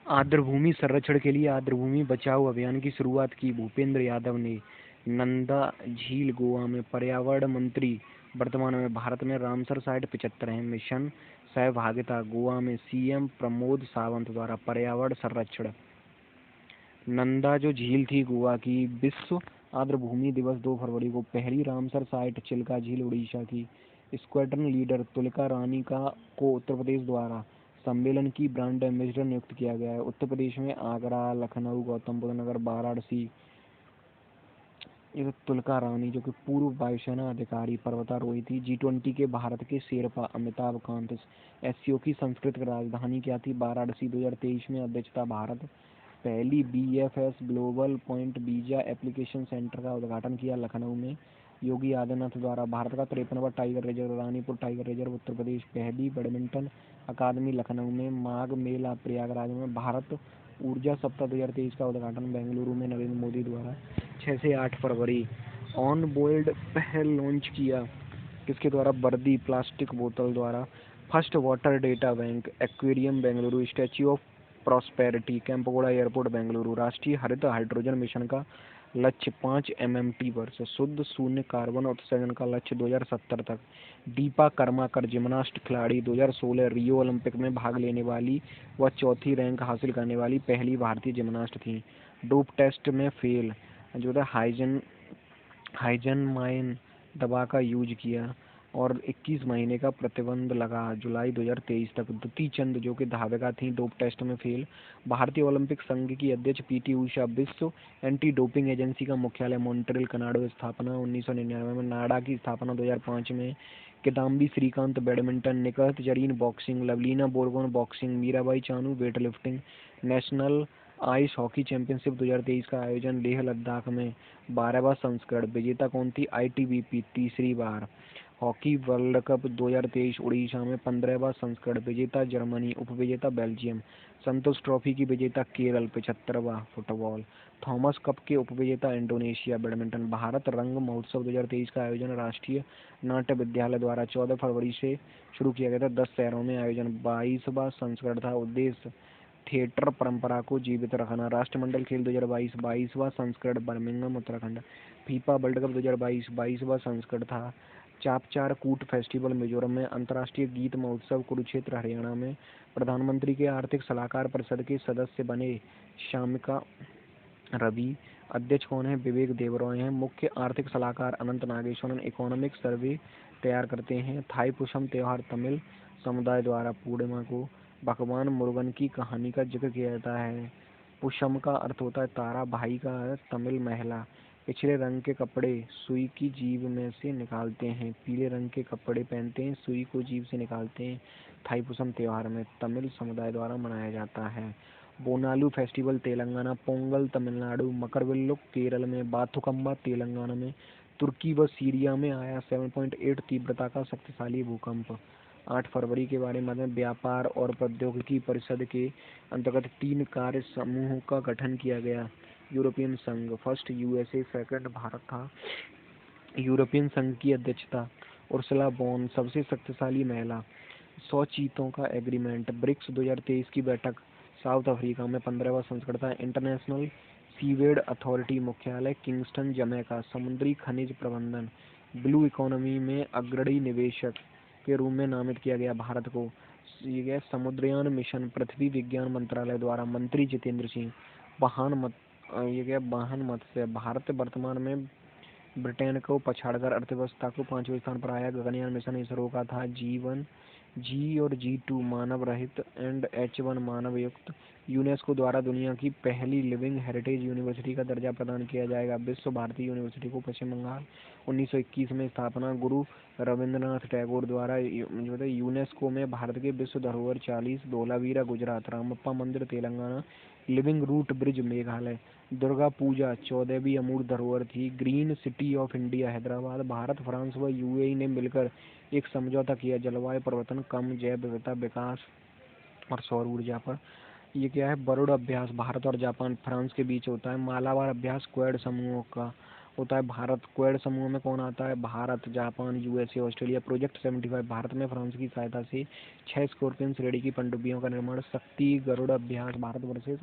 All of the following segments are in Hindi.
आर्द्रभूमि संरक्षण के लिए आर्द्रभूमि बचाओ अभियान की शुरुआत की भूपेंद्र यादव ने। नंदा झील गोवा में पर्यावरण मंत्री। वर्तमान में भारत में रामसर साइट 75 है। मिशन सहभागिता गोवा में सीएम प्रमोद सावंत द्वारा पर्यावरण संरक्षण। नंदा जो झील थी गोवा की, विश्व आर्द्रभूमि दिवस 2 फरवरी को। पहली रामसर साइट चिल्का झील उड़ीसा की। स्क्वाड्रन लीडर तुलिका रानी को उत्तर प्रदेश द्वारा सम्मेलन की ब्रांड एम्बेसडर नियुक्त किया गया है। उत्तर प्रदेश में आगरा, लखनऊ, गौतम बुद्ध नगर, वाराणसी। ये तुलिका रानी जो कि पूर्व वायुसेना अधिकारी पर्वतारोही थी। G20 के भारत के शेरपा अमिताभ कांत। एससीओ की सांस्कृतिक राजधानी क्या थी? वाराणसी। 2023 में अध्यक्षता भारत। पहली BFS global point visa application centre का उद्घाटन किया लखनऊ में योगी आदित्यनाथ द्वारा। भारत का 53वां tiger reserve Ranipur tiger reserve Uttar Pradesh. पहली बैडमिंटन अकादमी लखनऊ में। माघ मेला प्रयागराज में। भारत ऊर्जा सप्ताह 2023 का उद्घाटन बेंगलुरु में नरेंद्र मोदी द्वारा 6 से 8 फरवरी। ऑन बोर्ड पहल लॉन्च किया किसके द्वारा? वर्दी प्लास्टिक बोतल द्वारा। First water data bank aquarium Bengaluru. Statue of prosperity Kempegowda airport Bengaluru. राष्ट्रीय हरित हाइड्रोजन मिशन का लक्ष्य 5 MMT वर्ष। शुद्ध शून्य कार्बन उत्सर्जन का लक्ष्य 2070 तक। दीपा कर्माकर जिम्नास्ट खिलाड़ी 2016 रियो ओलंपिक में भाग लेने वाली व चौथी रैंक हासिल करने वाली पहली भारतीय जिम्नास्ट थी। डोप टेस्ट में फेल जो था हाइजनमाइन दवा का यूज किया और 21 महीने का प्रतिबंध लगा जुलाई 2023 तक। दुती चंद जो कि धाविका थी डोप टेस्ट में फेल। भारतीय ओलंपिक संघ की अध्यक्ष पीटी उषा। विश्व एंटी डोपिंग एजेंसी का मुख्यालय मॉन्ट्रियल कनाडा। स्थापना 1999 में। नाडा की स्थापना 2005 में। Kidambi Srikanth badminton. Nikhat Zareen boxing. Lovlina Borgohain boxing. Mirabai Chanu weightlifting. National ice hockey championship 2023 का आयोजन लेह लद्दाख में। 12वां संस्करण। विजेता कौन थी? ITBP तीसरी बार। हॉकी वर्ल्ड कप 2023 उड़ीसा में। 15वां संस्करण। विजेता जर्मनी, उपविजेता बेल्जियम। संतोष ट्रॉफी की विजेता केरल। 75वां। फुटबॉल थॉमस कप के उपविजेता इंडोनेशिया। बैडमिंटन भारत रंग महोत्सव 2023 का आयोजन राष्ट्रीय नाट्य विद्यालय द्वारा 14 फरवरी से शुरू किया गया था। 10 शहरों में आयोजन। 22वां संस्करण था। उद्देश्य थिएटर परंपरा को जीवित रखना। राष्ट्रमंडल खेल 2022 22वां संस्करण Birmingham Uttarakhand. FIFA world cup 2022 22वां संस्करण था। चापचार कूट फेस्टिवल मिजोरम में। अंतर्राष्ट्रीय गीत महोत्सव कुरुक्षेत्र हरियाणा में। प्रधानमंत्री के आर्थिक सलाहकार परिषद के सदस्य बने श्यामिका रवि। अध्यक्ष कौन है? विवेक देबरॉय हैं। मुख्य आर्थिक सलाहकार अनंत नागेश्वरन इकोनॉमिक सर्वे तैयार करते हैं। थाई पुषम त्योहार तमिल समुदाय द्वारा पूर्णिमा को भगवान मुरुगन की कहानी का जिक्र किया जाता है। पुषम का अर्थ होता है तारा, भाई का है तमिल महिला। पिछले रंग के कपड़े सुई की जीभ में से निकालते हैं। पीले रंग के कपड़े पहनते हैं, सुई को जीभ से निकालते हैं। थाईपुसम त्योहार में तमिल समुदाय द्वारा मनाया जाता है। बोनालू फेस्टिवल तेलंगाना। पोंगल तमिलनाडु। मकरविल्लुक केरल में। बाथुकम्बा तेलंगाना में। तुर्की व सीरिया में आया 7.8 तीव्रता का शक्तिशाली भूकंप। 8 फरवरी के बारे में व्यापार और प्रौद्योगिकी परिषद के अंतर्गत 3 कार्य समूहों का गठन किया गया। यूरोपियन संघ फर्स्ट USA सेकंड भारत था। यूरोपियन संघ की अध्यक्षता उर्सुला बॉन। सबसे शक्तिशाली महिला। 100 चीतों का एग्रीमेंट। ब्रिक्स 2023 की बैठक साउथ अफ्रीका में। 15वां संस्करण था। इंटरनेशनल सीवेड अथॉरिटी मुख्यालय किंगस्टन जमैका। समुद्री खनिज प्रबंधन ब्लू इकोनॉमी में अग्रणी निवेशक के रूप में नामित किया गया भारत को। ये समुद्रयान मिशन पृथ्वी विज्ञान मंत्रालय द्वारा मंत्री जितेंद्र सिंह। वाहन मत से भारत वर्तमान में ब्रिटेन को पछाड़कर अर्थव्यवस्था को 5वें स्थान पर आया। गगनयान मिशन इसरो का था। G1 G और G2 मानव रहित एंड H1 मानव युक्त। यूनेस्को द्वारा दुनिया की पहली लिविंग हेरिटेज यूनिवर्सिटी का दर्जा प्रदान किया जाएगा। विश्व भारती यूनिवर्सिटी को पश्चिम बंगाल। 1921 में स्थापना गुरु रविंद्रनाथ टैगोर द्वारा। यूनेस्को में भारत के विश्व धरोहर 40। धोलावीरा गुजरात। रामप्पा मंदिर Telangana. Living root bridge Meghalaya. Durga Puja 14वीं अमूर्त धरोहर थी। Green city of India Hyderabad. Bharat, France व UAE ने मिलकर एक समझौता किया जलवायु परिवर्तन, कम जैव विविधता, विकास और सौर ऊर्जा पर। ये क्या है? बरुड़ अभ्यास भारत और जापान फ्रांस के बीच होता है। मालाबार अभ्यास क्वाड समूहों का। होता है भारत। क्वेड समूह में कौन आता है? Bharat, Japan, USA, Australia. Project 75 Bharat में फ्रांस की सहायता से 6 स्कॉर्पियन श्रेणी की पनडुब्बियों का निर्माण। शक्ति गरुड़ अभ्यास भारत वर्सेस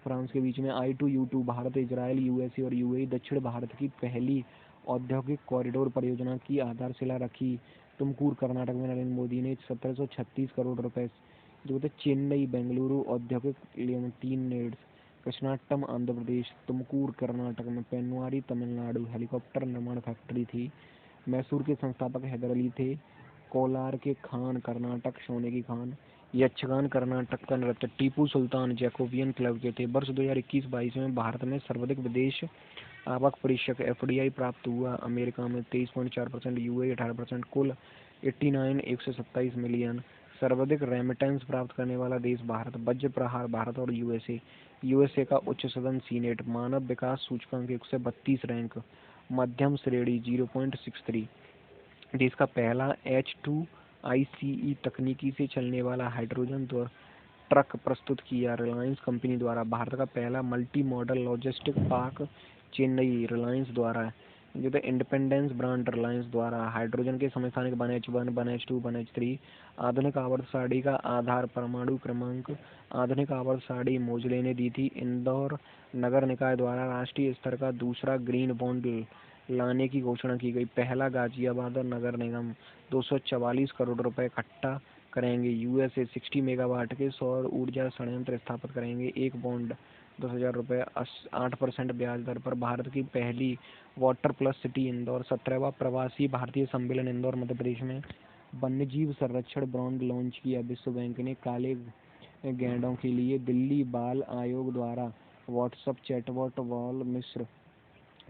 फ्रांस के बीच में। I-2U2 भारत, इजरायल, यूएसए और यूएई। दक्षिण भारत की पहली औद्योगिक कॉरिडोर परियोजना की आधारशिला रखी। तुमकूर कर्नाटक में नरेंद्र मोदी ने 1736 करोड़ रुपए जो होते। चेन्नई बेंगलुरु औद्योगिक 3 नेड्स। कृष्णाटम आंध्र प्रदेश, तुमकूर कर्नाटक में। पेन्वारी तमिलनाडु हेलीकॉप्टर निर्माण फैक्ट्री थी। मैसूर के संस्थापक हैदर अली थे। कोलार के खान कर्नाटक, सोने की खान। यक्षगान कर्नाटक का नृत्य। टीपू सुल्तान जैकोबियन क्लब के थे। वर्ष 2021-22 में भारत में सर्वाधिक विदेश आवक प्रतिशत FDI प्राप्त हुआ। अमेरिका में 23.4%, यूएई 18%, कुल 127 मिलियन। सर्वाधिक रेमिटेंस प्राप्त करने वाला देश भारत। वज्र प्रहार भारत और यूएसए का उच्च सदन सीनेट। मानव विकास सूचकांक 132 रैंक, मध्यम श्रेणी 0.63। देश का पहला H2ICE तकनीकी से चलने वाला हाइड्रोजन ट्रक प्रस्तुत किया रिलायंस कंपनी द्वारा। भारत का पहला multi modal logistic park Chennai, Reliance द्वारा। जो है इंडिपेंडेंस ब्रांड, रिलायंस द्वारा। हाइड्रोजन के समस्थानिक 1H1, 1H2, 1H3। आधुनिक आवर्त सारणी का आधार परमाणु क्रमांक। आधुनिक आवर्त सारणी मोजले ने दी थी। इंदौर नगर निकाय द्वारा राष्ट्रीय स्तर का दूसरा ग्रीन बॉन्ड लाने की घोषणा की गई। पहला गाजियाबाद नगर निगम 244 करोड़ रुपए इकट्ठा करेंगे। यूएसए 60 मेगावाट के सौर ऊर्जा संयंत्र स्थापित करेंगे। एक बॉन्ड 10,000 रुपये 8% ब्याज दर पर। भारत की पहली वाटर प्लस सिटी इंदौर। 17वां प्रवासी भारतीय सम्मेलन इंदौर मध्य प्रदेश में। वन्यजीव संरक्षण बॉन्ड लॉन्च किया विश्व बैंक ने। काले गैंडों के लिए दिल्ली बाल आयोग द्वारा व्हाट्सएप चैटबॉट वॉल मिश्र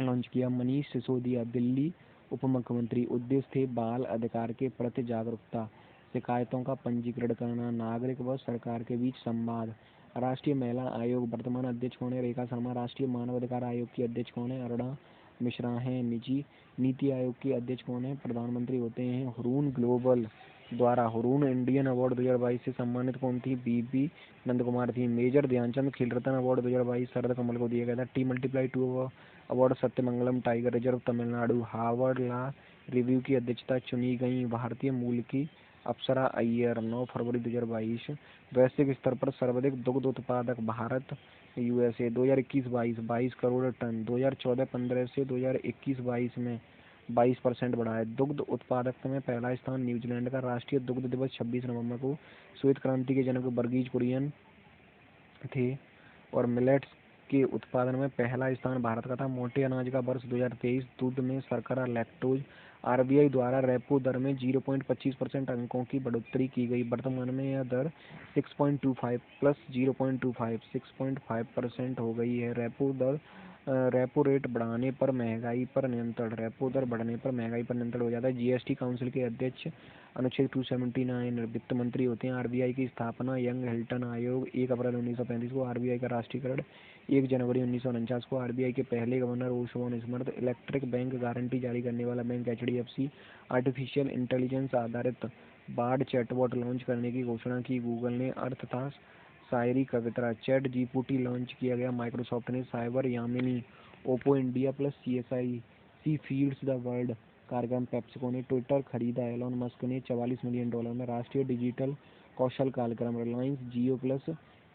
लॉन्च किया। मनीष सिसोदिया दिल्ली उप मुख्यमंत्री। उद्देश्य थे बाल अधिकार के प्रति जागरूकता, शिकायतों का पंजीकरण करना, नागरिक व सरकार के बीच संवाद। राष्ट्रीय महिला आयोग वर्तमान अध्यक्ष कौन है? रेखा शर्मा। राष्ट्रीय मानव अधिकार आयोग की अध्यक्ष कौन है? अरुणा मिश्रा हैं। नीति आयोग के अध्यक्ष कौन है? प्रधानमंत्री होते हैं। हुरून ग्लोबल द्वारा हुरून इंडियन अवार्ड 2022 से सम्मानित कौन थी? बीबी नंद कुमार थी। मेजर ध्यानचंद खेल रत्न अवार्ड 2022 शरद कमल को दिया गया था। T+2 award Sathyamangalam tiger reserve Tamil Nadu. Harvard law review की अध्यक्षता चुनी गई भारतीय मूल की अप्सरा अय्यर 9 फरवरी 2022। वैश्विक स्तर पर सर्वाधिक दुग्ध उत्पादक भारत, यूएसए 2021-22 22 करोड़ टन। 2014-15 से 2021-22 में 22% बढ़ा है। दुग्ध उत्पादकता में पहला स्थान न्यूजीलैंड का। राष्ट्रीय दुग्ध दिवस 26 नवंबर को। श्वेत क्रांति के जनक वर्गीज कुरियन थे। और मिलेट्स के उत्पादन में पहला स्थान भारत का था। मोटे अनाज का वर्ष 2023। दूध में शर्करा लैक्टोज। आरबीआई द्वारा रेपो दर में 0.25% अंकों की बढ़ोतरी की गई। वर्तमान में यह दर 6.25 प्लस 0.25 6.5% हो गई है। रेपो रेट बढ़ाने पर महंगाई पर नियंत्रण। रेपो दर बढ़ने पर महंगाई पर नियंत्रण हो जाता है। जीएसटी काउंसिल के अध्यक्ष अनुच्छेद 279 वित्त मंत्री होते हैं। आरबीआई की स्थापना यंग हिल्टन आयोग 1 अप्रैल 1935 को। आरबीआई का राष्ट्रीयकरण 1 जनवरी 1949 को। आरबीआई के पहले गवर्नर ओशोवन स्मृत। इलेक्ट्रिक बैंक गारंटी जारी करने वाला बैंक एचडीएफसी। आर्टिफिशियल इंटेलिजेंस आधारित बार्ड चैटबॉट लॉन्च करने की घोषणा की गूगल ने। अर्थ था शायरी कविता। चैट जीपीटी लॉन्च किया गया माइक्रोसॉफ्ट ने। Cyber Yamini Oppo India plus CSIC feeds the world कार्यक्रम पेप्सिको ने। ट्विटर खरीदा एलोन मस्क ने $44 मिलियन में। राष्ट्रीय डिजिटल कौशल कार्यक्रम रिलायंस जियो प्लस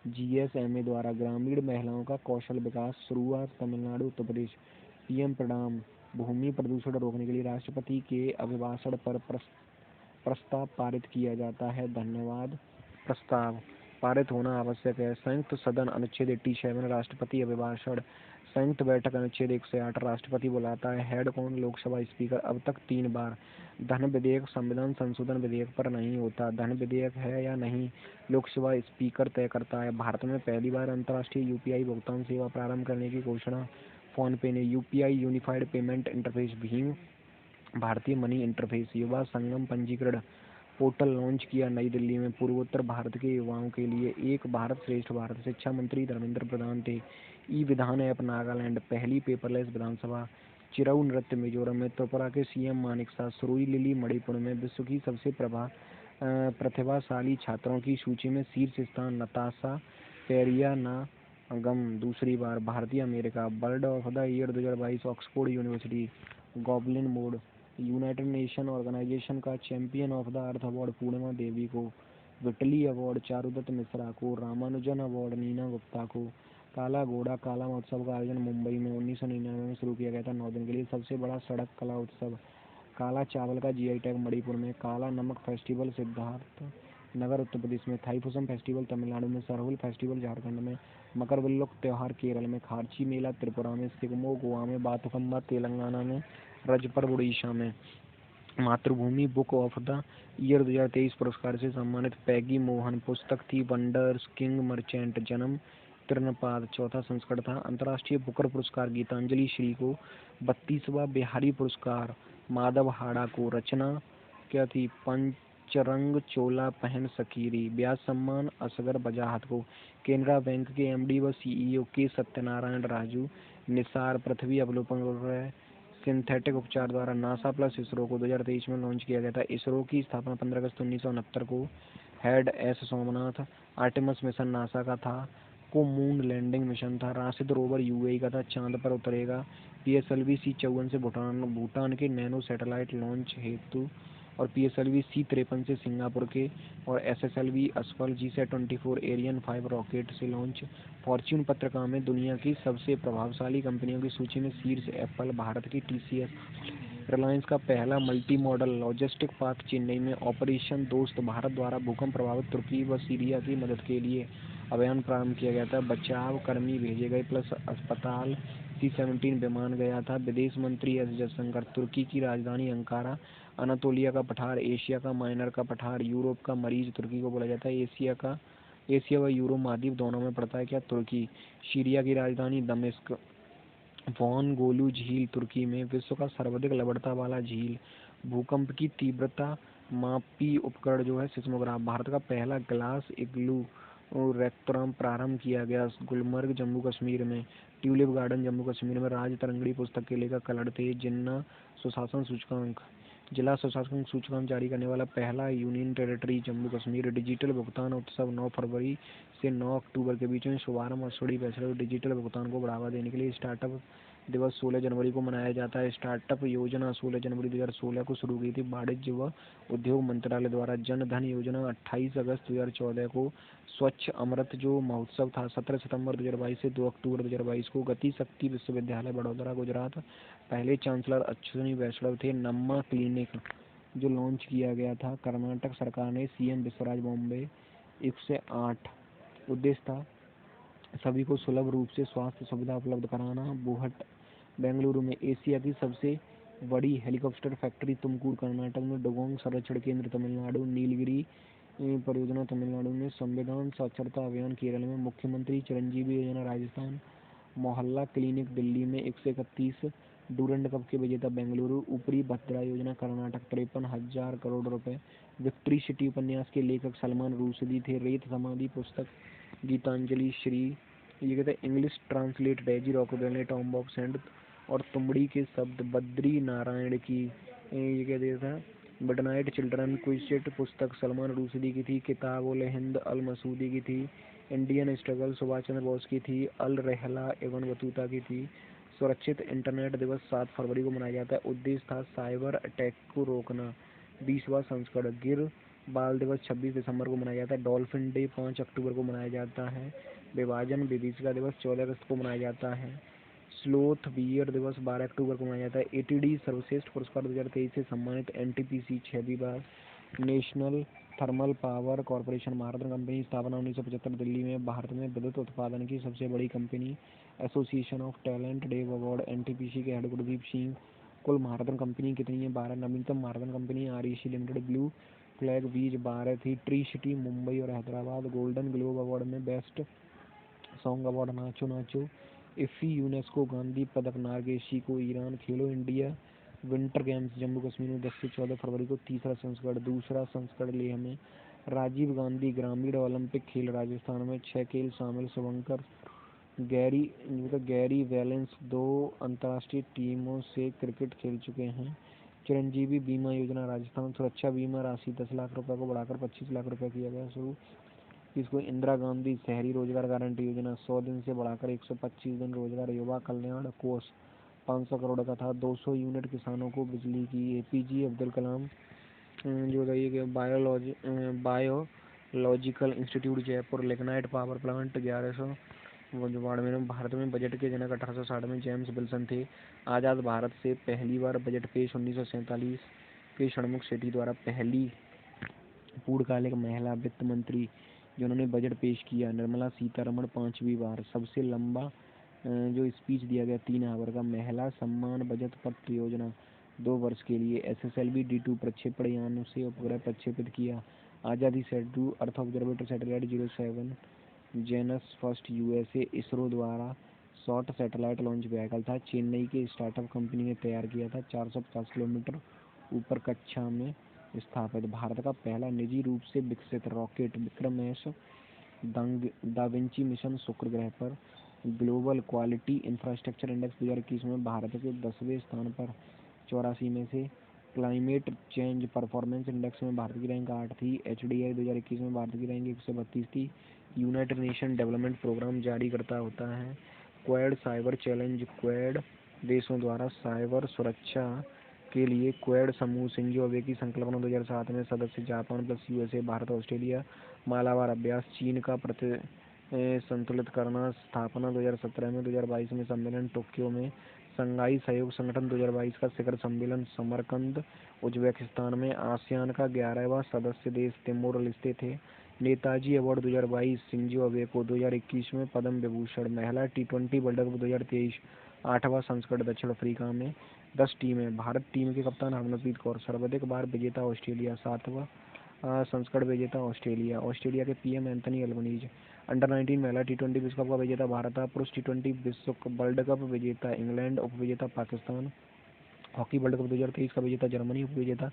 GSMA द्वारा ग्रामीण महिलाओं का कौशल विकास शुरुआत तमिलनाडु उत्तर प्रदेश। पीएम प्रणाम। भूमि प्रदूषण रोकने के लिए राष्ट्रपति के अभिभाषण पर प्रस्ताव पारित किया जाता है। धन्यवाद। प्रस्ताव पारित होना आवश्यक है। संयुक्त सदन अनुच्छेद 87 राष्ट्रपति अभिभाषण। संयुक्त बैठक अनुच्छेद 108 राष्ट्रपति बुलाता है। हेड कौन? लोकसभा स्पीकर। अब तक 3 बार। धन विधेयक संविधान संशोधन विधेयक पर नहीं होता। धन विधेयक है या नहीं, लोकसभा स्पीकर तय करता है। भारत में पहली बार अंतर्राष्ट्रीय यूपीआई भुगतान सेवा प्रारंभ करने की घोषणा फोन पे ने। UPI unified payment interface Bhim भारतीय मनी इंटरफेस। युवा संगम पंजीकरण पोर्टल लॉन्च किया नई दिल्ली में। पूर्वोत्तर भारत के युवाओं के लिए एक भारत श्रेष्ठ भारत। शिक्षा मंत्री धर्मेंद्र प्रधान थे। ई विधान ऐप नागालैंड पहली पेपरलेस विधानसभा। चिरऊ नृत्य मिजोरम में। त्रिपुरा के सीएम मानेक शॉ। सुरुई लिली मणिपुर में। विश्व की सबसे प्रतिभाशाली छात्रों की सूची में शीर्ष स्थान नताशा पेरिया गम दूसरी बार भारतीय America. Bird of the year 2022 Oxford University. Goblin mode United Nation Organization का champion of the earth award Purnima Devi को। विटली अवार्ड चारुदत्त मिश्रा को। रामानुजन अवार्ड नीना गुप्ता को। काला घोड़ा काला महोत्सव का आयोजन मुंबई में 1999 में शुरू किया गया था 9 दिन के लिए। सबसे बड़ा सड़क कला उत्सव। काला चावल का जीआई टैग मणिपुर में। काला नमक फेस्टिवल सिद्धार्थ नगर उत्तर प्रदेश में। थाईपुसम फेस्टिवल तमिलनाडु में। सरहुल फेस्टिवल झारखंड में। मकरविल्लुक त्योहार केरल में। खार्ची मेला त्रिपुरा में। सिगमो गोवा में। बाथुकम्मा तेलंगाना में। रज पर्व उड़ीसा में। मातृभूमि बुक ऑफ द ईयर 2023 पुरस्कार से सम्मानित पैगी मोहन। पुस्तक थी वंडर्स किंग मर्चेंट। जन्म तृणपाद, चौथा संस्करण था। अंतर्राष्ट्रीय बुकर पुरस्कार गीतांजलि श्री को। 32वां बिहारी पुरस्कार माधव हाड़ा को। रचना क्या थी? पंचरंग चोला पहन सकीरी। ब्याज सम्मान असगर बजाहत को। केनरा बैंक के एमडी व सीईओ के सत्यनारायण राजू। निसार पृथ्वी अवलोकन सिंथेटिक उपचार द्वारा। नासा प्लस इसरो को 2023 में लॉन्च किया गया था। इसरो की स्थापना 15 अगस्त 1969 को। Head S Somnath. Artemis mission NASA का था। को मून लैंडिंग मिशन था। राशिद रोवर यूएई का था, चांद पर उतरेगा। पीएसएलवी C54 से भूटान के नैनो सैटेलाइट लॉन्च हेतु और पीएसएलवी C53 से सिंगापुर के और एसएसएलवी असफल GSAT-24 एरियन 5 रॉकेट से लॉन्च। फॉर्च्यून पत्रिका में दुनिया की सबसे प्रभावशाली कंपनियों की सूची में शीर्ष एप्पल, भारत की TCS, रिलायंस का पहला multi modal logistic park Chennai में। ऑपरेशन दोस्त भारत द्वारा भूकंप प्रभावित तुर्की व सीरिया की मदद के लिए अभियान प्रारंभ किया गया था। बचाव कर्मी भेजे गए प्लस अस्पताल। C-17 विमान गया था। विदेश मंत्री एस जयशंकर। तुर्की की राजधानी अंकारा। अनातोलिया का पठार, एशिया का माइनर का पठार, यूरोप का मरीज तुर्की को बोला जाता है। एशिया व यूरोप महाद्वीप दोनों में पड़ता है क्या? तुर्की। सीरिया की राजधानी दमिश्क। वॉन गोलू झील तुर्की में। विश्व का सर्वाधिक लवणता वाला झील। भूकंप की तीव्रता मापी उपकरण जो है सिस्मोग्राफ। भारत का पहला ग्लास इग्लू रेस्तरां प्रारंभ किया गया गुलमर्ग जम्मू कश्मीर में। ट्यूलिप गार्डन जम्मू कश्मीर में। राज तरंगड़ी पुस्तक के लेखक कलड़ थे। जिन्ना सुशासन सूचकांक जिला सुशासन सूचकांक जारी करने वाला पहला union territory Jammu Kashmir. Digital भुगतान उत्सव 9 फरवरी से 9 अक्टूबर के बीच में शुभारंभ। असोड़ी बैचलर डिजिटल भुगतान को बढ़ावा देने के लिए स्टार्टअप दिवस 16 जनवरी को मनाया जाता है। स्टार्टअप योजना 16 जनवरी 2016 को शुरू की थी वाणिज्य व उद्योग मंत्रालय द्वारा। जन धन योजना 28 अगस्त 2014 को। स्वच्छ अमृत जो महोत्सव था 17 सितंबर 2022 से 2 अक्टूबर 2022 को। गति शक्ति विश्वविद्यालय बड़ौदा गुजरात। पहले चांसलर अश्विनी वैष्णव थे। नम्मा क्लिनिक जो लॉन्च किया गया था कर्नाटक सरकार ने। सीएम विश्वराज बॉम्बे। 108 उद्देश्य था सभी को सुलभ रूप से स्वास्थ्य सुविधा उपलब्ध कराना। बुहट बेंगलुरु में। एशिया की सबसे बड़ी हेलीकॉप्टर फैक्ट्री तुमकुर कर्नाटक में। डुगोंग संरक्षण केंद्र तमिलनाडु। नीलगिरी परियोजना तमिलनाडु में। संविधान साक्षरता अभियान केरल में। मुख्यमंत्री चिरंजीवी योजना राजस्थान। मोहल्ला क्लिनिक दिल्ली में। 131 डूरंड कप के विजेता बेंगलुरु। ऊपरी भद्रा योजना कर्नाटक 53,000 करोड़ रुपए। विक्ट्री सिटी उपन्यास के लेखक सलमान रुश्दी थे। रेत समाधि पुस्तक गीतांजलि श्री ये कहते हैं इंग्लिश ट्रांसलेट रेजी रॉकवेल ने टॉम ऑफ सेंट और तुमड़ी के शब्द बद्री नारायण की ये कह देता था। मिडनाइट चिल्ड्रन क्विज़िट पुस्तक सलमान रुश्दी की थी। किताब उल हिंद अल मसूदी की थी। इंडियन स्ट्रगल सुभाष चंद्र बोस की थी। अल रहला इब्न बतूता की थी। सुरक्षित इंटरनेट दिवस 7 फरवरी को मनाया जाता है। उद्देश्य था साइबर अटैक को रोकना। 20वां संस्करण। गिर बाल दिवस 26 दिसंबर को मनाया जाता है। डॉल्फिन डे 5 अक्टूबर को मनाया जाता है। विभाजन विभीषिका दिवस 14 अगस्त को मनाया जाता है। स्लोथ बियर दिवस 12 अक्टूबर को मनाया जाता है। एटीडी सर्वश्रेष्ठ पुरस्कार 2023 से सम्मानित एनटीपीसी 6वीं बार। नेशनल थर्मल पावर कॉरपोरेशन महारत्न कंपनी स्थापना 1975 दिल्ली में। भारत में विद्युत उत्पादन की सबसे बड़ी company. Association of talent dev award NTPC के हेड गुरदीप सिंह। कुल महारत्न कंपनी कितनी है? 12। नवीनतम Maharatna company REC limited. Blue flag beach 12 थी। ट्री सिटी मुंबई और हैदराबाद। गोल्डन ग्लोब अवार्ड में बेस्ट सॉन्ग अवार्ड नाचो नाचो। इफ़ी यूनेस्को गांधी पदक नारगेशी को Iran. Khelo India winter games Jammu Kashmir में 10 से 14 फरवरी को। तीसरा संस्करण। दूसरा संस्करण लेह में। राजीव गांधी ग्रामीण ओलंपिक खेल राजस्थान में। 6 खेल शामिल। शुभंकर गैरी वैलेंस 2 अंतर्राष्ट्रीय टीमों से क्रिकेट खेल चुके हैं। चिरंजीवी बीमा योजना राजस्थान। सुरक्षा बीमा राशि 10 लाख रुपए को बढ़ाकर 25 लाख रुपए किया गया शुरू। इसको इंदिरा गांधी शहरी रोजगार गारंटी योजना 100 दिन से बढ़ाकर 125 दिन रोजगार, युवा कल्याण कोष 500 करोड़ का था। 200 यूनिट किसानों को बिजली की। एपीजे अब्दुल कलाम जो रही कि biological institute Jaipur, lignite power plant 1100 Barmer में। भारत में बजट के जनक 1860 में जेम्स विल्सन थे। आज़ाद भारत से पहली बार बजट पेश 1947 के षणमुख सेठी द्वारा, पहली पूर्णकालिक महिला वित्त मंत्री जिन्होंने बजट पेश किया। निर्मला सीतारमण 5वीं बार। सबसे लंबा जो स्पीच दिया गया 3 आवर का। महिला सम्मान बचत पत्र योजना 2 वर्ष के लिए। SSLV D2 प्रक्षेपण यान से उपग्रह प्रक्षेपित किया। Azadi sat earth observation satellite 07 Janus first USA ISRO द्वारा शॉर्ट सैटेलाइट लॉन्च व्हीकल था। चेन्नई के स्टार्टअप कंपनी ने तैयार किया था। 450 किलोमीटर ऊपर कक्षा में स्थापित। भारत का पहला निजी रूप से विकसित rocket Vikram S da Vinci mission शुक्र ग्रह पर। ग्लोबल क्वालिटी इंफ्रास्ट्रक्चर इंडेक्स 2021 में भारत के 10वें स्थान पर 84 में से। क्लाइमेट चेंज परफॉर्मेंस इंडेक्स में भारत की रैंक 8 थी। HDI 2021 में भारत की रैंक 132 थी। यूनाइटेड नेशन डेवलपमेंट प्रोग्राम जारी करता होता है। क्वेड साइबर चैलेंज, क्वेड देशों द्वारा साइबर सुरक्षा के लिए क्वेड समूह शिंजो अबे की संकल्पना 2007 में। सदस्य Japan plus USA, Bharat, Australia. Malabar अभ्यास चीन का संतुलित करना। स्थापना 2017 में। 2022 में सम्मेलन टोक्यो में। शंघाई सहयोग संगठन 2022 का शिखर सम्मेलन समरकंद उज्बेकिस्तान में। आसियान का 11वां सदस्य देश तिमोर लेस्ते थे। नेताजी अवार्ड 2022 शिंजो अबे को। 2021 में पद्म विभूषण। महिला T20 वर्ल्ड कप 2023 8वां संस्करण दक्षिण अफ्रीका में। 10 टीमें। भारत टीम के कप्तान हरमनप्रीत कौर। सर्वाधिक बार विजेता ऑस्ट्रेलिया। 7वां संस्करण विजेता ऑस्ट्रेलिया। ऑस्ट्रेलिया के PM एंथनी अल्बनीज। अंडर-19 महिला T20 विश्व कप का विजेता भारत। पुरुष T20 विश्व वर्ल्ड कप विजेता इंग्लैंड। उपविजेता पाकिस्तान। हॉकी वर्ल्ड कप 2023 का विजेता जर्मनी। उपविजेता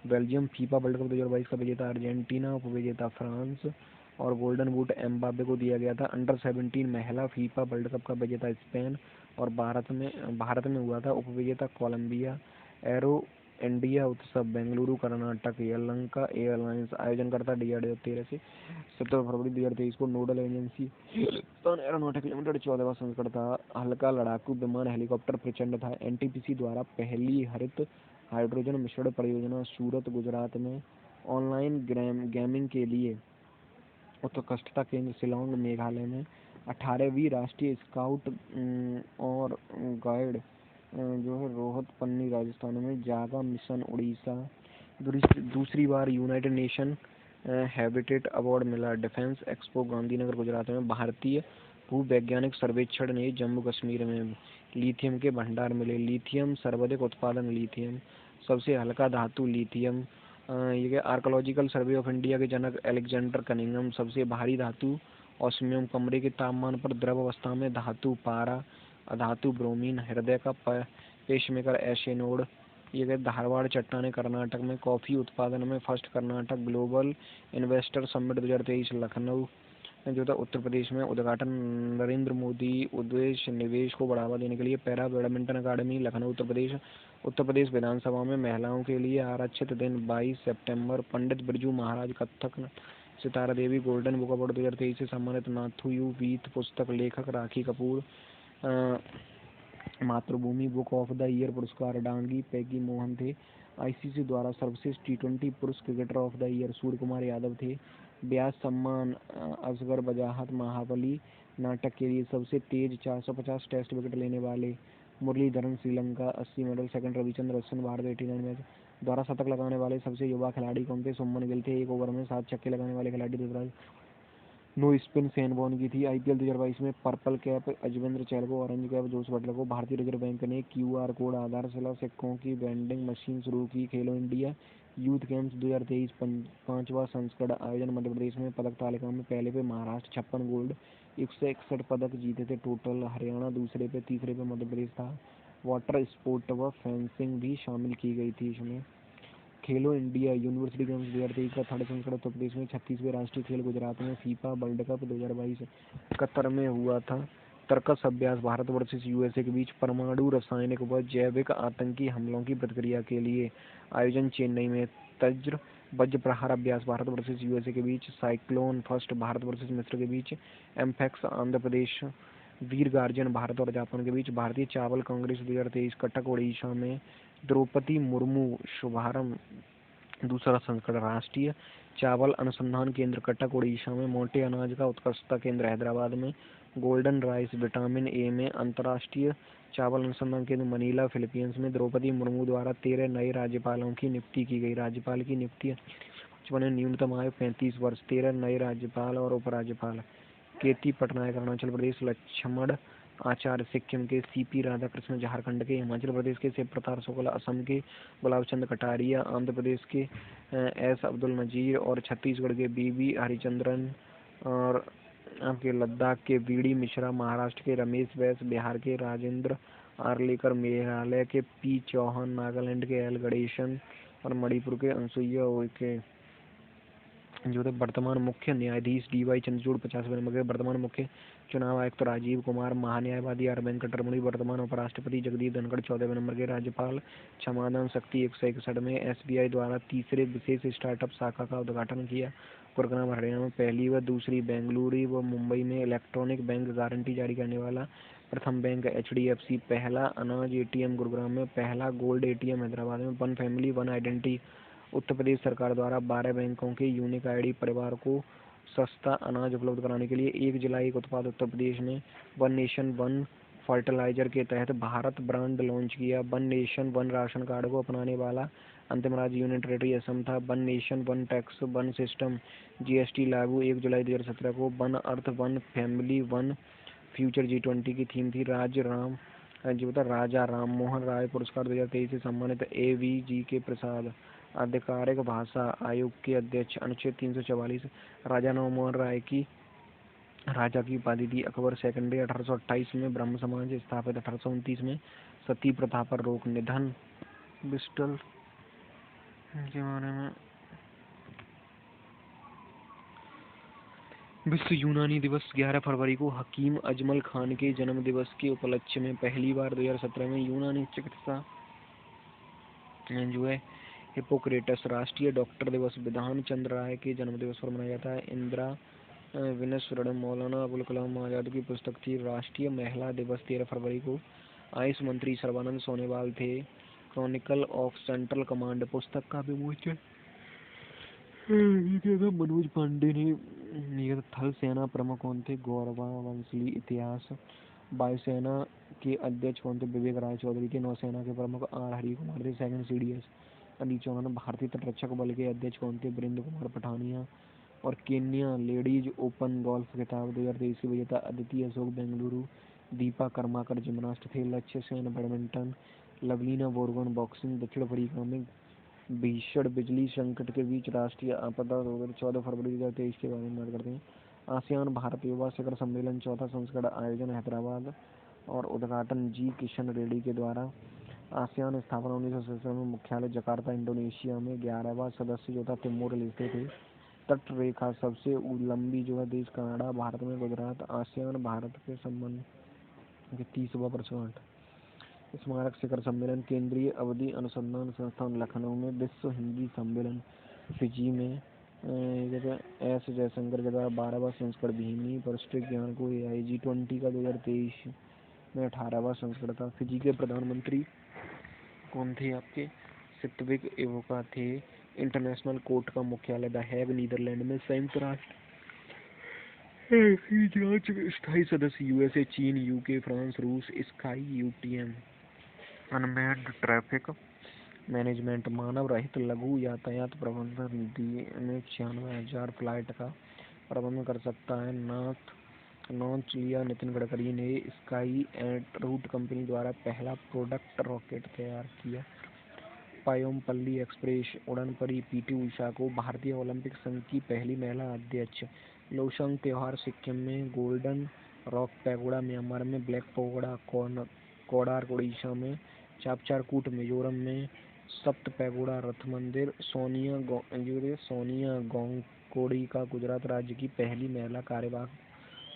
बेल्जियम। फीफा वर्ल्ड कप 2022 का विजेता अर्जेंटीना। उपविजेता फ्रांस। और गोल्डन बूट एम्बापे को दिया गया था। अंडर-17 महिला फीफा वर्ल्ड कप का विजेता स्पेन और भारत में हुआ था। उपविजेता कोलंबिया। एरो इंडिया उत्सव बेंगलुरु कर्नाटक। यलहंका एयरलाइंस आयोजनकर्ता DRDO। 13 से 17 फरवरी 2023 को। Nodal agency aeronautical limited. 14वां संस्करण था। हल्का लड़ाकू विमान हेलीकॉप्टर प्रचंड था। NTPC द्वारा पहली हरित हाइड्रोजन मिश्रण परियोजना सूरत गुजरात में। ऑनलाइन गेमिंग के लिए उत्कृष्टता केंद्र शिलांग मेघालय में। 18वीं राष्ट्रीय स्काउट और गाइड जो है रोहत पन्नी राजस्थान में। जागा मिशन उड़ीसा। दूसरी बार यूनाइटेड नेशन हैबिटेट अवार्ड मिला। डिफेंस एक्सपो गांधीनगर गुजरात में। भारतीय भूवैज्ञानिक सर्वेक्षण ने जम्मू कश्मीर में लिथियम के भंडार मिले। लिथियम सर्वाधिक उत्पादन। लिथियम सबसे हल्का धातु। लिथियम ये आर्कोलॉजिकल सर्वे ऑफ इंडिया के जनक अलेक्जेंडर कनिंघम। सबसे भारी धातु ऑस्मियम। कमरे के तापमान पर द्रव अवस्था में धातु पारा। अधातु ब्रोमीन। हृदय का पेसमेकर एशेनोड। ये धारवाड़ चट्टाने कर्नाटक में। कॉफी उत्पादन में first Karnataka. Global investor summit 2023 Lucknow जो था उत्तर प्रदेश में। उद्घाटन नरेंद्र मोदी। उद्देश्य निवेश को बढ़ावा देने के लिए। पैरा बैडमिंटन अकादमी लखनऊ उत्तर प्रदेश। उत्तर प्रदेश विधानसभा में महिलाओं के लिए आरक्षित दिन 22 सितंबर। Pandit Birju Maharaj Kathak. Sitara Devi golden book award 2023 से सम्मानित। नाथू यू वीत पुस्तक लेखक राखी कपूर। मातृभूमि बुक ऑफ द ईयर पुरस्कार डांगी पैगी मोहन थे। ICC द्वारा सर्वश्रेष्ठ T20 पुरुष cricketer of the year Surya Kumar Yadav थे। ब्याज सम्मान असगर वजाहत महाबली नाटक के लिए सबसे तेज 450 टेस्ट विकेट लेने वाले Muralidharan Sri Lanka 80 medal. Second Ravichandra Ashwin Bharat 89 match द्वारा शतक लगाने वाले सबसे युवा खिलाड़ी कौन थे? सुमन गिल थे। एक ओवर में 7 छक्के लगाने वाले खिलाड़ी ऋतुराज नो स्पिन शेन वॉर्न की थी। IPL 2022 में पर्पल कैप अजवेंद्र चहल को, ऑरेंज कैप जोस बटलर को। भारतीय रिजर्व बैंक ने QR कोड आधारशिला सिक्कों की वेंडिंग मशीन शुरू की। खेलो इंडिया यूथ गेम्स 2023 5वां संस्करण आयोजन मध्य प्रदेश में। पदक तालिका में पहले पे महाराष्ट्र 56 गोल्ड 161 पदक जीते थे टोटल। हरियाणा दूसरे पे, तीसरे पे मध्य प्रदेश था। वाटर स्पोर्ट व फेंसिंग भी शामिल की गई थी इसमें। खेलो इंडिया यूनिवर्सिटी गेम्स 2023 का थर्ड संस्करण उत्तर प्रदेश में। 36वें राष्ट्रीय खेल गुजरात में। फीफा वर्ल्ड कप 2022 कतर में हुआ था। तर्कस अभ्यास भारत वर्सेस USA के बीच परमाणु रासायनिक व जैविक आतंकी हमलों की प्रतिक्रिया के लिए आयोजन चेन्नई में। तज्र वज्र प्रहार अभ्यास भारत वर्सेस यूएसए के बीच, साइक्लोन फर्स्ट भारत वर्सेस मिस्र के बीच, एम्फैक्स आंध्र प्रदेश, वीर गार्जियन भारत और जापान के बीच, भारतीय चावल कांग्रेस 2023 कटक ओडिशा में, द्रौपदी मुर्मू शुभारंभ दूसरा संस्करण, राष्ट्रीय चावल अनुसंधान केंद्र कटक ओडिशा में, मोटे अनाज का उत्कृष्टता केंद्र हैदराबाद में, गोल्डन राइस विटामिन ए में, अंतर्राष्ट्रीय चावल अनुसंधान केंद्र मनीला फिलीपींस में। द्रौपदी मुर्मू द्वारा 13 नए राज्यपालों की नियुक्ति की गई। राज्यपाल की नियुक्ति बने न्यूनतम आयु 35 वर्ष, 13 नए राज्यपाल और उपराज्यपाल। केती पटनायक अरुणाचल प्रदेश, लक्ष्मण आचार्य सिक्किम के, सीपी राधाकृष्ण झारखंड के, हिमाचल प्रदेश के शिव प्रताप शुक्ला, असम के गुलाब चंद कटारिया, आंध्र प्रदेश के एस अब्दुल नजीर और छत्तीसगढ़ के बीवी हरिचंद्रन और आपके लद्दाख के वीडी मिश्रा, महाराष्ट्र के रमेश बैस, बिहार के राजेंद्र आर्लेकर, मेघालय के पी चौहान, नागालैंड के एल गणेशन और मणिपुर के अनसुईया उइके। जो थे वर्तमान मुख्य न्यायाधीश डी.वाई चंद्रचूड़ 50 नंबर के, वर्तमान मुख्य चुनाव आयुक्त राजीव कुमार, महान्यायवादी आर वेंकटरमणि, वर्तमान उपराष्ट्रपति जगदीप धनखड़ 14वें नंबर के, राज्यपाल क्षमादान शक्ति 161 में। एसबीआई द्वारा तीसरे विशेष स्टार्टअप शाखा का उद्घाटन किया। गुरुग्राम हरियाणा में पहली व दूसरी, बेंगलुरु व मुंबई में इलेक्ट्रॉनिक बैंक गारंटी जारी करने वाला प्रथम बैंक एचडीएफसी। पहला अनाज एटीएम गुरुग्राम में, पहला गोल्ड एटीएम हैदराबाद में। One family one identity, Uttar Pradesh सरकार द्वारा 12 बैंकों के यूनिक आईडी परिवार को सस्ता अनाज उपलब्ध कराने के लिए 1 जिला 1 उत्पाद उत्तर प्रदेश में। वन नेशन वन फर्टिलाइजर के तहत भारत ब्रांड लॉन्च किया। One nation one ration card को अपनाने वाला अंतिम राज्य यूनियन टेरिटरी असम था। One nation one tax one system GST लागू 1 जुलाई 2017 को। One earth one family one future G20 की थीम थी। राजा राम मोहन राय पुरस्कार 2023 से सम्मानित एवीजी के प्रसाद। आधिकारिक भाषा आयोग के अध्यक्ष, अनुच्छेद 344 राजा राममोहन राय की राजा की उपाधि दी। अकबर सेकेंडरी 1828 में, ब्रह्म समाज स्थापित 1829 में, सती प्रथा पर रोक। निधन ब्रिस्टल के बारे में। विश्व यूनानी दिवस 11 फरवरी को हकीम अजमल खान के जन्म दिवस के उपलक्ष्य में पहली बार 2017 में यूनानी चिकित्सा जो है हिपोक्रेटस। राष्ट्रीय डॉक्टर दिवस विधान चंद्र राय के जन्म दिवस पर मनाया जाता है। इंदिरा विनस्वरण मौलाना अबुल कलाम आजाद की पुस्तक थी। राष्ट्रीय महिला दिवस 13 फरवरी को आयुष मंत्री सर्बानंद सोनोवाल थे। क्रॉनिकल ऑफ सेंट्रल कमांड पुस्तक का विमोचन मनोज पांडे ने। थल सेना प्रमुख कौन थे? गौरवा वंशली। इतिहास वायुसेना के अध्यक्ष कौन थे? विवेक राय चौधरी थे। नौसेना के प्रमुख आर हरि कुमार थे। Second CDS Ali Chauhan. भारतीय तटरक्षक बल के अध्यक्ष कौन थे? वीरेंद्र कुमार पठानिया। और केन्या लेडीज ओपन गोल्फ खिताब 2023 की विजेता अदिति अशोक बेंगलुरु। दीपा कर्माकर जिम्नास्ट थे। लक्ष्य सेन बैडमिंटन। लवलीना बोरगोन बॉक्सिंग। दक्षिण अफ्रीका में भीषण बिजली संकट के बीच राष्ट्रीय आपदा 14 फरवरी 2023 के बारे में बात करते हैं। आसियान भारत युवा शिखर सम्मेलन 4था संस्करण आयोजन हैदराबाद और उद्घाटन जी किशन रेड्डी के द्वारा। आसियान स्थापना 1967 में, मुख्यालय जकार्ता इंडोनेशिया में। 11वां सदस्य जो था तिमोर लेस्ते थे। तट रेखा सबसे लंबी जो है देश कनाडा, भारत में गुजरात। आसियान भारत के संबंध के 30वां वर्षगांठ। स्मारक शिखर सम्मेलन केंद्रीय अवधि अनुसंधान संस्थान लखनऊ में। विश्व हिंदी सम्मेलन फिजी में एस जयशंकर के द्वारा 12वां संस्करण। भीमी पौष्टिक ज्ञान को एआई G20 का 2023 में 18वां संस्करण था। फिजी के प्रधानमंत्री कौन थे? आपके सित्विक इवोका थे। इंटरनेशनल कोर्ट का मुख्यालय द हैग नीदरलैंड में। संयुक्त राष्ट्र की जांच स्थायी सदस्य यूएसए, चीन, यूके, फ्रांस, रूस। Sky UTM unmanned traffic management. मानव रहित लघु यातायात प्रबंधन में 96,000 फ्लाइट का प्रबंधन कर सकता है। लॉन्च लिया नितिन गडकरी ने। स्काई एट रूट कंपनी द्वारा पहला प्रोडक्ट रॉकेट तैयार किया। पायोमपल्ली एक्सप्रेस उड़ान पड़ी पीटी उषा को। भारतीय ओलंपिक संघ की पहली महिला अध्यक्ष। लोसांग त्योहार सिक्किम में। गोल्डन रॉक पैगोडा म्यांमार में। ब्लैक पैगोडा कोडार उड़ीसा में। चापचारकूट मिजोरम में। सप्त पैगोडा रथ मंदिर। सोनिया गोंगकोडी का गुजरात राज्य की पहली महिला कार्यवाहक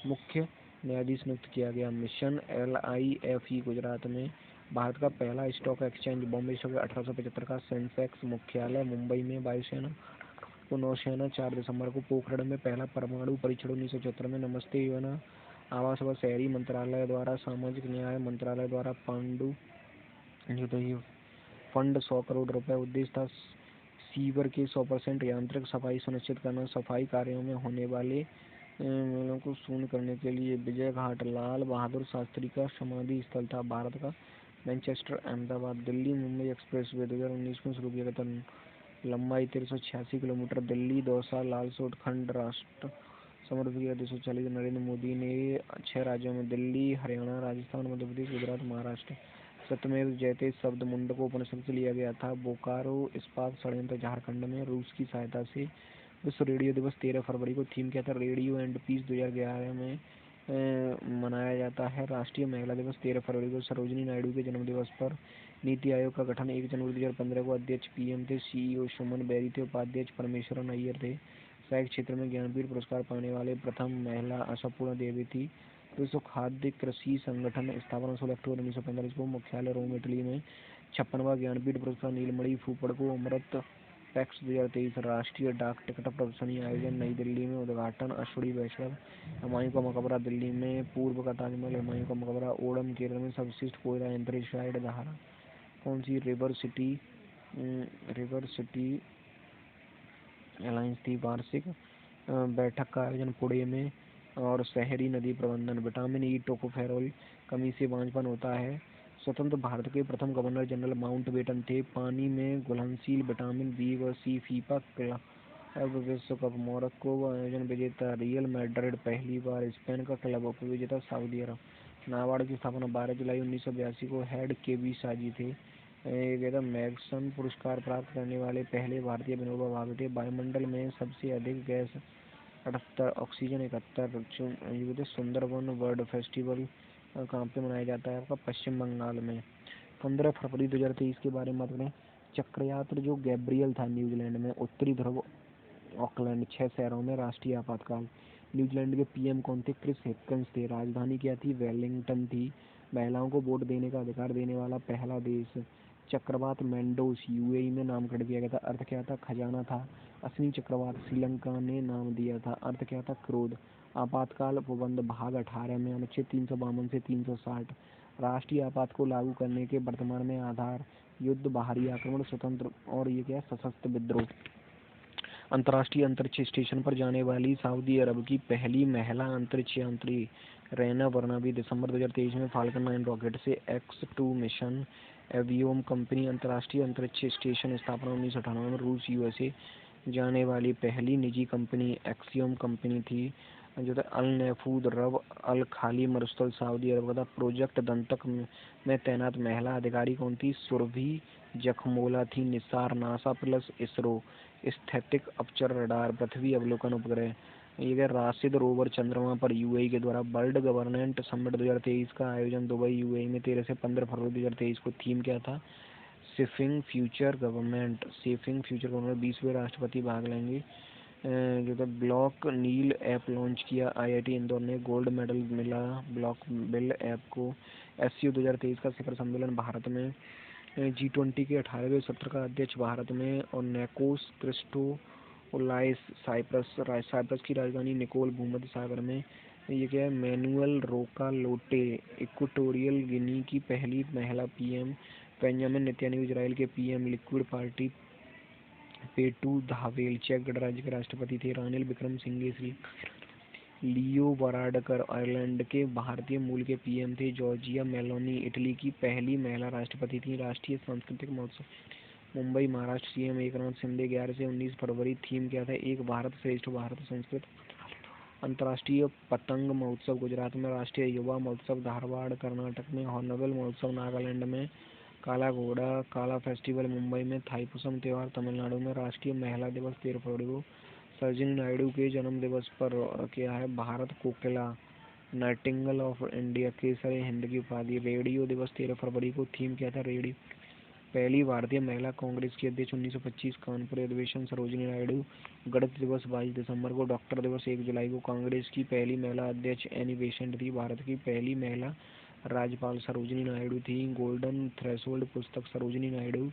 मुख्य न्यायाधीश नियुक्त किया गया। मिशन LIFE गुजरात में। भारत का पहला स्टॉक एक्सचेंज बॉम्बे स्टॉक 1875 का। सेंसेक्स मुख्यालय मुंबई में। वायुसेना नौसेना 4 दिसंबर को पोखरण में पहला परमाणु परीक्षण 1974 में। नमस्ते योजना आवास व शहरी मंत्रालय द्वारा सामाजिक न्याय मंत्रालय द्वारा पांडु फंड 100 करोड़ रुपए। उद्देश्य था सीवर के 100% यांत्रिक सफाई सुनिश्चित करना। सफाई कार्यों में होने वाले मेलों को शून्य करने के लिए विजय घाट लाल बहादुर शास्त्री का समाधि स्थल था। भारत का मैनचेस्टर अहमदाबाद दिल्ली मुंबई एक्सप्रेसवे 2019 में शुरू किया गया था। लंबाई 1386 किलोमीटर। दिल्ली दौसा लालसोट खंड राष्ट्र समर्पित किया 240। नरेंद्र मोदी ने 6 राज्यों में दिल्ली हरियाणा राजस्थान मध्य प्रदेश गुजरात महाराष्ट्र सत्यमेव जयते शब्द मुंडको उपनिषद से लिया गया था। बोकारो इस्पात षड्यंत्र झारखंड में रूस की सहायता से। विश्व रेडियो दिवस 13 फरवरी को। थीम क्या था? Radio and piece. 2011 में मनाया जाता है। राष्ट्रीय महिला दिवस 13 फरवरी को। सरोजिनी नायडू के जन्मदिवस पर। नीति आयोग का गठन 1 जनवरी 2015 को। अध्यक्ष पीएम थे। सीईओ सुमन बेरी थे। उपाध्यक्ष परमेश्वरन अय्यर थे। सहायक क्षेत्र में ज्ञानपीठ पुरस्कार पाने वाले प्रथम महिला आशापूर्ण देवी थी। विश्व खाद्य कृषि संगठन स्थापना 16 अक्टूबर 1945 को। मुख्यालय रोम इटली में। 56वां ज्ञानपीठ पुरस्कार नीलमणि फूफड़ को। अमृत पैक्स 2023। राष्ट्रीय डाक टिकट प्रदर्शनी आयोजन नई दिल्ली में। उद्घाटन अश्विनी वैष्णव। हुमायूं का मकबरा दिल्ली में। पूर्व का ताजमहल हुमायूं का मकबरा। ओणम केरल में। सर्वश्रेष्ठ कोयला एंथ्रासाइड धारा कौन सी? रिवर सिटी अलायंस थी। वार्षिक बैठक का आयोजन पुणे में। और शहरी नदी प्रबंधन। विटामिन ई टोकोफेरोल कमी से बांझपन होता है। स्वतंत्र भारत के प्रथम गवर्नर जनरल माउंटबेटन थे। पानी में घुलनशील विटामिन बी व सी। फीफा क्लब विश्व कप मोरक्को आयोजन विजेता रियल मैड्रिड पहली बार। स्पेन का क्लब उपविजेता सऊदी अरब। नाबार्ड की स्थापना 12 जुलाई 1982 को। हेड के बी साजी थे। मैग्सन पुरस्कार प्राप्त करने वाले पहले भारतीय विनोबा भावे थे। वायुमंडल में सबसे अधिक gas 78, oxygen 71। Sundarban bird festival कहाँ पे मनाया जाता है? आपका पश्चिम बंगाल में। 15 फरवरी 2023 के बारे में बात करें। चक्रयात्र जो गैब्रियल था न्यूजीलैंड में। उत्तरी ध्रुव ऑकलैंड 6 शहरों में राष्ट्रीय आपातकाल। न्यूजीलैंड के पीएम कौन थे? क्रिस हिक्किंस थे। राजधानी क्या थी? वेलिंगटन थी। महिलाओं को वोट देने का अधिकार देने वाला पहला देश। चक्रवात मेंडोस यूएई में नामकरण किया गया था। अर्थ क्या था? खजाना था। असनी चक्रवात श्रीलंका ने नाम दिया था। अर्थ क्या था? क्रोध। आपातकाल प्रबंध भाग 18 में। अनुच्छेद 352 से 360। राष्ट्रीय आपात को लागू करने के वर्तमान में आधार। युद्ध, बाहरी आक्रमण, स्वतंत्र और ये क्या? सशस्त्र विद्रोह। अंतर्राष्ट्रीय अंतरिक्ष स्टेशन पर जाने वाली सऊदी अरब की पहली महिला अंतरिक्ष यात्री रैना बर्नाबी। दिसंबर 2023 में फाल्कन 9 रॉकेट से X-2 मिशन। एवियोम कंपनी अंतर्राष्ट्रीय अंतरिक्ष स्टेशन स्थापना 1998 में। रूस यूएसए जाने वाली पहली निजी कंपनी एक्सियोम कंपनी थी। जो था अल नैफूद रब अल खाली मरुस्थल सऊदी अरब का था। प्रोजेक्ट दंतक में तैनात महिला अधिकारी कौन थी? सुरभि जखमोला थी। निसार नासा प्लस इसरो स्थैतिक अपचर रडार पृथ्वी अवलोकन उपग्रह। ये राशिद रोवर चंद्रमा पर। यूएई के द्वारा वर्ल्ड गवर्नेंट समिट 2023 का आयोजन दुबई यूएई में 13 से 15 फरवरी 2023 को। थीम क्या था? सेफिंग फ्यूचर गवर्नमेंट। 20वें राष्ट्रपति भाग लेंगे। जो था ब्लॉक नील ऐप लॉन्च किया आईआईटी इंदौर ने। गोल्ड मेडल मिला ब्लॉक बिल ऐप को। एससीओ 2023 का शिखर सम्मेलन भारत में। G20 के 18वें सत्र का अध्यक्ष भारत में। और नेकोस क्रिस्टोलाइस साइप्रस की राजधानी निकोल भूमध्य सागर में। ये क्या है? मैनुअल रोका लोटे इक्वेटोरियल गिनी की पहली महिला पीएम। बेंजामिन नेतन्याहू इजराइल के पीएम। लिक्विड पार्टी पेटू धावेल चेक गणराज्य के राष्ट्रपति थे। रानिल विक्रमसिंघे श्रीलंका। लियो वाराडकर आयरलैंड के भारतीय मूल के पीएम थे। जॉर्जिया मेलोनी इटली की पहली महिला राष्ट्रपति थी। राष्ट्रीय सांस्कृतिक महोत्सव मुंबई महाराष्ट्र। सीएम एकनाथ शिंदे 11 से 19 फरवरी। थीम क्या था? एक भारत श्रेष्ठ भारत संस्कृत। अंतर्राष्ट्रीय पतंग महोत्सव गुजरात में। राष्ट्रीय युवा महोत्सव धारवाड़ कर्नाटक में। हॉर्नबिल महोत्सव नागालैंड में। काला घोड़ा काला फेस्टिवल मुंबई में। थाईपुसम त्योहार तमिलनाडु में। राष्ट्रीय महिला दिवस 13 फरवरी को। सरोजिनी नायडू के जन्म दिवस पर क्या है? भारत कोकिला नाइटिंगेल ऑफ इंडिया केसर हिंद की उपाधि। रेडियो दिवस 13 फरवरी को। थीम क्या था? रेडियो। पहली भारतीय महिला कांग्रेस की अध्यक्ष 1925 कानपुर अधिवेशन सरोजिनी नायडू। गणित दिवस 22 दिसंबर को। डॉक्टर दिवस 1 जुलाई को। कांग्रेस की पहली महिला अध्यक्ष एनी बेसेंट थी। भारत की पहली महिला राज्यपाल सरोजिनी नायडू थी। गोल्डन थ्रेशोल्ड पुस्तक सरोजिनी नायडू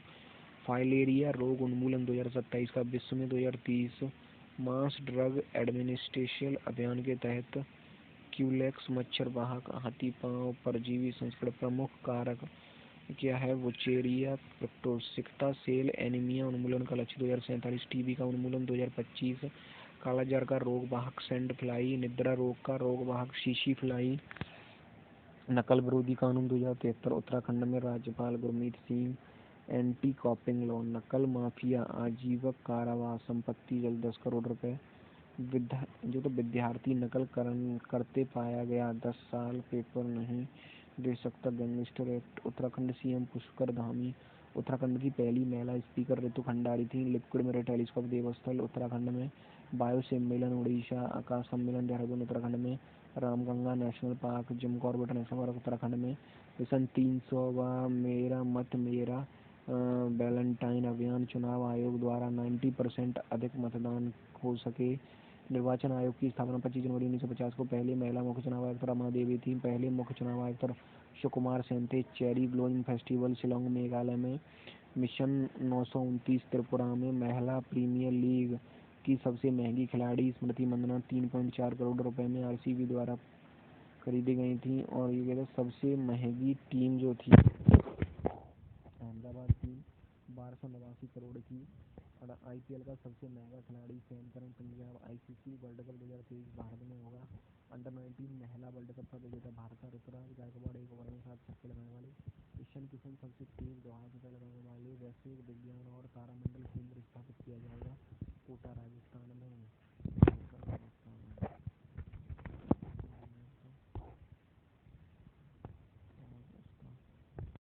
फाइलेरिया रोग उन्मूलन 2027 का विश्व में 2030 मास ड्रग एडमिनिस्ट्रेशन अभियान के तहत क्यूलेक्स मच्छर वाहक हाथी-पांव परजीवी संक्रमण प्रमुख कारक क्या है? वुचेरिया प्रोटोसिकता सेल एनीमिया उन्मूलन का लक्ष्य 2047 टीबी का उन्मूलन 2025 कालाजार का रोग वाहक सैंड फ्लाई निद्रा रोग का रोग वाहक शीशी फ्लाई नकल विरोधी कानून 2073 उत्तराखंड में राज्यपाल गुरमीत सिंह एंटी कॉपिंग लॉ नकल माफिया आजीवन कारावास संपत्ति जल 10 करोड़ रुपए विद्यार्थी नकल करते पाया गया 10 साल पेपर नहीं दे सकता gangster act Uttarakhand CM Pushkar Dhami Uttarakhand की पहली महिला स्पीकर ऋतु खंडारी थी। लिक्विड मिरर टेलीस्कोप देवस्थल उत्तराखंड में वायु सम्मेलन उड़ीसा आकाश सम्मेलन देहरादून उत्तराखंड में Ramganga national park Jim Corbett national park Uttarakhand में मिशन 300वां मेरा मत मेरा वैलेंटाइन अभियान चुनाव आयोग द्वारा 90% अधिक मतदान हो सके। निर्वाचन आयोग की स्थापना 25 जनवरी 1950 को पहले महिला मुख्य चुनाव आयुक्त रमा देवी थी। पहले मुख्य चुनाव आयुक्त सुकुमार सेन थे। Cherry blowing festival Shillong Meghalaya में। मिशन 929 त्रिपुरा में। महिला प्रीमियर लीग की सबसे महंगी खिलाड़ी स्मृति मंदाना 3.4 करोड़ रुपए में आरसीबी द्वारा खरीदी गई थी। और ये कहते सबसे महंगी टीम जो थी अहमदाबाद टीम 1289 करोड़ की। और आईपीएल का सबसे महंगा खिलाड़ी Sam Curran Punjab. ICC world cup 2023 Bharat में होगा। अंडर 19 महिला वर्ल्ड कप का विजेता भारत का ऋतुराज गायकवाड़ 1 ओवर में 7 छक्के लगाने वाले। ईशान किशन सबसे तेज दोहा लगाने वाले। वैश्विक विज्ञान और तारामंडल केंद्र स्थापित किया जाएगा कोटा राजस्थान में।